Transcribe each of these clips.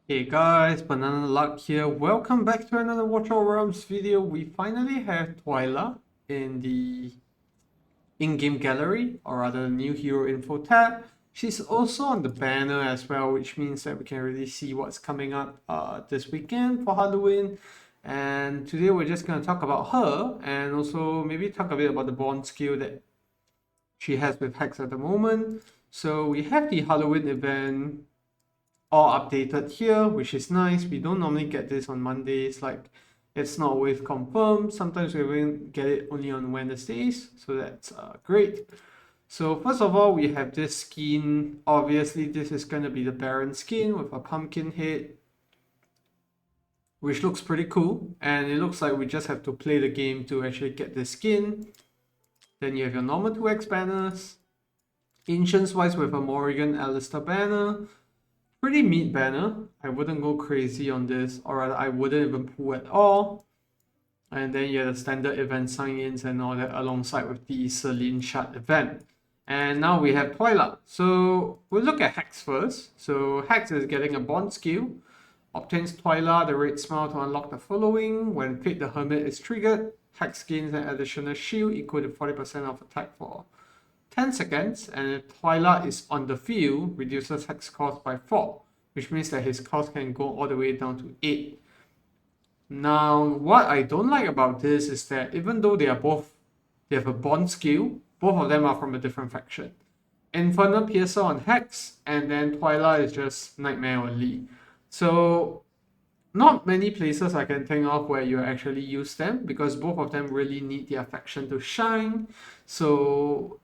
Hey guys, Banana Luck here. Welcome back to another Watch Our Realms video. We finally have Twyla in the in-game gallery, or rather new hero info tab. She's also on the banner as well, which means that we can really see what's coming up this weekend for Halloween. And today we're just going to talk about her and also maybe talk a bit about the bond skill that she has with Hex at the moment. So we have the Halloween event all updated here, which is nice. We don't normally get this on Mondays, like it's not always confirmed. Sometimes we even get it only on Wednesdays, so that's great. So first of all, we have this skin. Obviously, this is going to be the Baron skin with a pumpkin head, which looks pretty cool. And it looks like we just have to play the game to actually get the skin. Then you have your normal 2x banners. Ancients wise with a Morrigan Alistair banner. Pretty meat banner. I wouldn't go crazy on this, or rather I wouldn't even pull at all. And then you have the standard event sign-ins and all that alongside with the Celine Shard event. And now we have Twyla. So we'll look at Hex first. So Hex is getting a bond skill. Obtains Twyla the red smile to unlock the following. When Fate the Hermit is triggered, Hex gains an additional shield equal to 40% of attack for 10 seconds, and if Twyla is on the field, reduces Hex cost by 4, which means that his cost can go all the way down to 8. Now, what I don't like about this is that even though they have a bond skill, both of them are from a different faction. Infernal Piercer on Hex, and then Twyla is just Nightmare only. So, not many places I can think of where you actually use them, because both of them really need their faction to shine. So,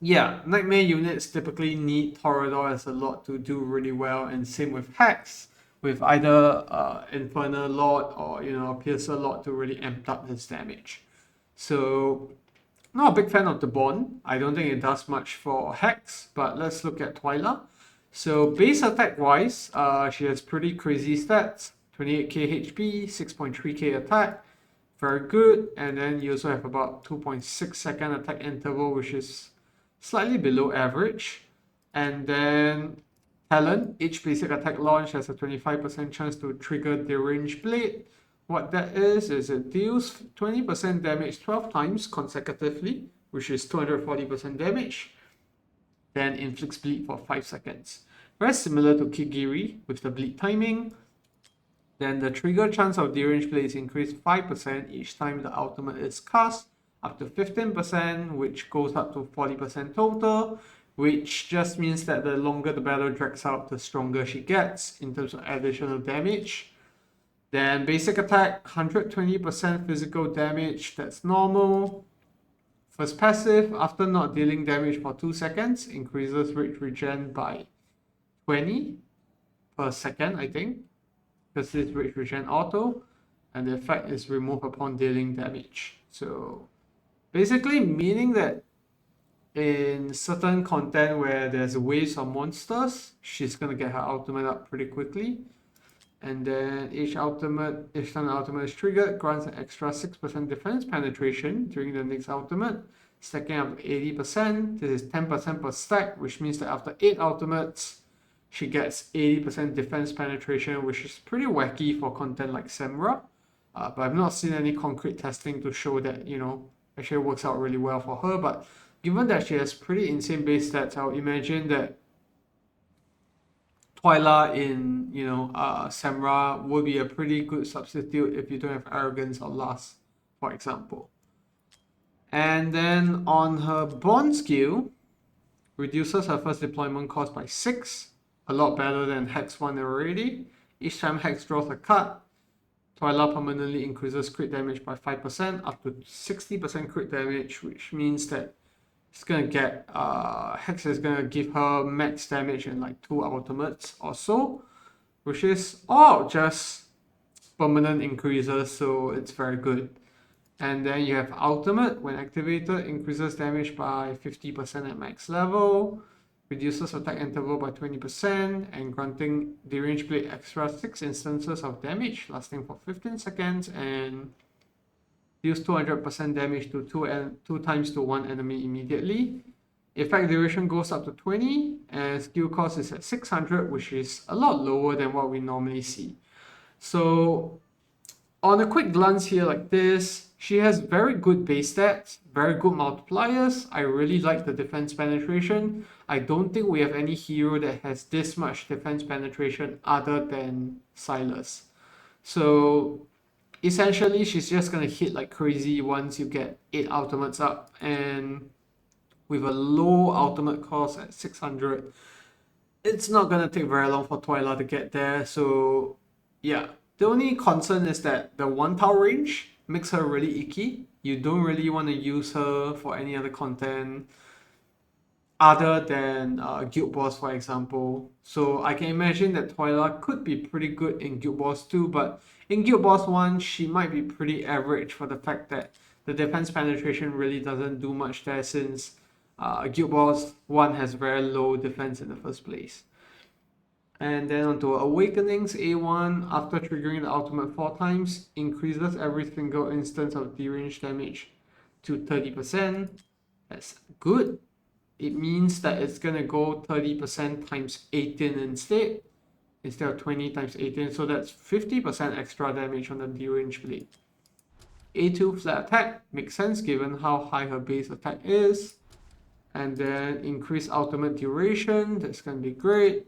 yeah, Nightmare units typically need Torador as a lot to do really well, and same with Hex, with either Infernal Lord or Piercer Lord to really amp up his damage. So, not a big fan of the Bond. I don't think it does much for Hex, but let's look at Twyla. So base attack wise, she has pretty crazy stats: 28k HP, 6.3k attack, very good. And then you also have about 2.6 second attack interval, which is slightly below average. And then talent, each basic attack launch has a 25% chance to trigger Deranged Blade. What that is it deals 20% damage 12 times consecutively, which is 240% damage, then inflicts bleed for 5 seconds. Very similar to Kigiri with the bleed timing. Then the trigger chance of Deranged Blade is increased 5% each time the ultimate is cast, up to 15%, which goes up to 40% total, which just means that the longer the battle drags out, the stronger she gets in terms of additional damage. Then basic attack, 120% physical damage, that's normal. First passive, after not dealing damage for 2 seconds, increases rage regen by 20 per second, I think, because this rage regen auto, and the effect is removed upon dealing damage. So basically meaning that in certain content where there's waves of monsters, she's gonna get her ultimate up pretty quickly. And then each time the ultimate is triggered, grants an extra 6% defense penetration during the next ultimate, stacking up to 80%. This is 10% per stack, which means that after 8 ultimates, she gets 80% defense penetration, which is pretty wacky for content like Semra. But I've not seen any concrete testing to show that, actually works out really well for her. But given that she has pretty insane base stats, I'll imagine that Twyla in Samra would be a pretty good substitute if you don't have Arrogance or Lust, for example. And then on her Bond skill, reduces her first deployment cost by 6, a lot better than Hex 1 already. Each time Hex draws a card, Twyla permanently increases crit damage by 5%, up to 60% crit damage, which means that it's gonna get Hex is gonna give her max damage in like 2 ultimates or so, which is all just permanent increases, so it's very good. And then you have ultimate, when activated, increases damage by 50% at max level, reduces attack interval by 20%, and granting Deranged Blade extra 6 instances of damage lasting for 15 seconds, and deals 200% damage to 2 times to 1 enemy immediately. Effect duration goes up to 20, and skill cost is at 600, which is a lot lower than what we normally see. So on a quick glance here like this, she has very good base stats, very good multipliers. I really like the defense penetration. I don't think we have any hero that has this much defense penetration other than Silas. So essentially, she's just gonna hit like crazy once you get 8 ultimates up, and with a low ultimate cost at 600, it's not gonna take very long for Twyla to get there. So yeah, the only concern is that the 1 tower range makes her really icky. You don't really want to use her for any other content other than Guild Boss, for example. So I can imagine that Twyla could be pretty good in Guild Boss 2, but in Guild Boss 1, she might be pretty average for the fact that the defense penetration really doesn't do much there, since Guild Boss 1 has very low defense in the first place. And then onto Awakenings, A1, after triggering the ultimate 4 times, increases every single instance of deranged damage to 30%. That's good. It means that it's gonna go 30% times 18 instead of 20 times 18, so that's 50% extra damage on the deranged blade. A2 flat attack makes sense given how high her base attack is. And then increase ultimate duration, that's gonna be great.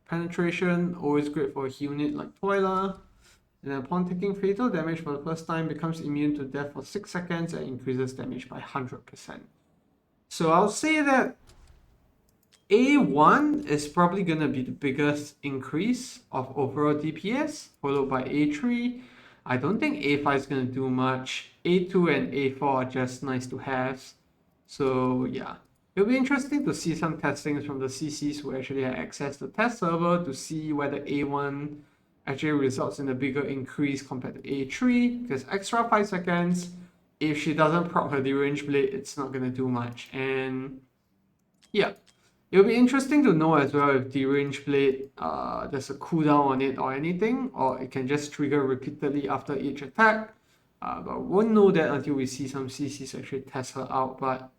Penetration, always great for a unit like Twyla. And then upon taking fatal damage for the first time, becomes immune to death for 6 seconds and increases damage by 100%. So I'll say that A1 is probably going to be the biggest increase of overall DPS, followed by A3. I don't think A5 is going to do much. A2 and A4 are just nice to have. So yeah, it'll be interesting to see some testings from the CCs who actually have access to test server to see whether A1 actually results in a bigger increase compared to A3, because extra 5 seconds, if she doesn't proc her deranged blade, it's not going to do much. And yeah, it'll be interesting to know as well if deranged blade, there's a cooldown on it or anything, or it can just trigger repeatedly after each attack. But we won't know that until we see some CCs actually test her out. But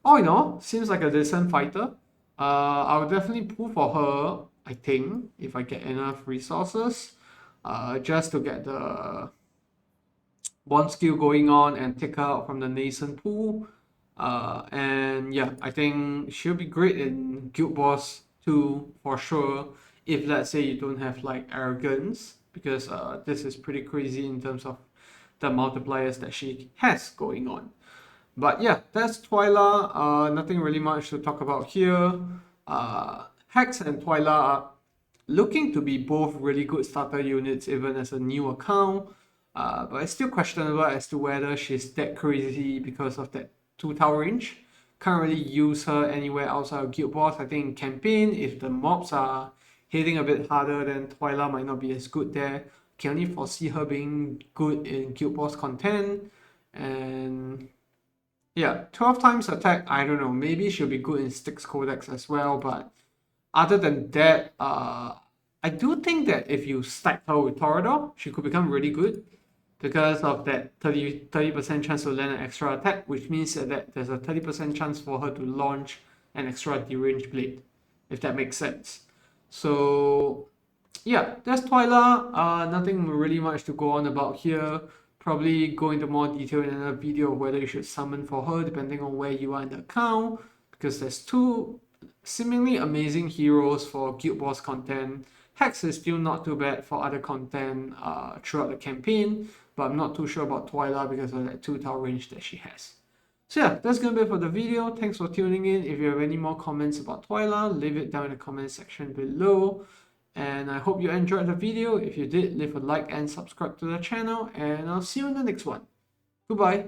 all in all, seems like a decent fighter. I would definitely pull for her, I think, if I get enough resources, just to get the bond skill going on and take her out from the nascent pool. And yeah, I think she'll be great in Guild Boss 2 for sure, if let's say you don't have like arrogance, because this is pretty crazy in terms of the multipliers that she has going on. But yeah, that's Twyla. Nothing really much to talk about here. Hex and Twyla are looking to be both really good starter units even as a new account. But it's still questionable as to whether she's that crazy because of that 2 tower range. Can't really use her anywhere outside of Guild Boss. I think in campaign, if the mobs are hitting a bit harder, then Twyla might not be as good there. Can only foresee her being good in Guild Boss content. And yeah, 12 times attack, I don't know, maybe she'll be good in Styx Codex as well, but other than that, I do think that if you stack her with Torador, she could become really good because of that 30% chance to land an extra attack, which means that there's a 30% chance for her to launch an extra deranged blade, if that makes sense. So yeah, that's Twyla. Nothing really much to go on about here. Probably go into more detail in another video of whether you should summon for her depending on where you are in the account, because there's 2 seemingly amazing heroes for Guild Boss content. Hex is still not too bad for other content throughout the campaign, but I'm not too sure about Twyla because of that 2 tower range that she has. So yeah, that's gonna be it for the video. Thanks for tuning in. If you have any more comments about Twyla, leave it down in the comment section below. And I hope you enjoyed the video. If you did, leave a like and subscribe to the channel, and I'll see you in the next one. Goodbye.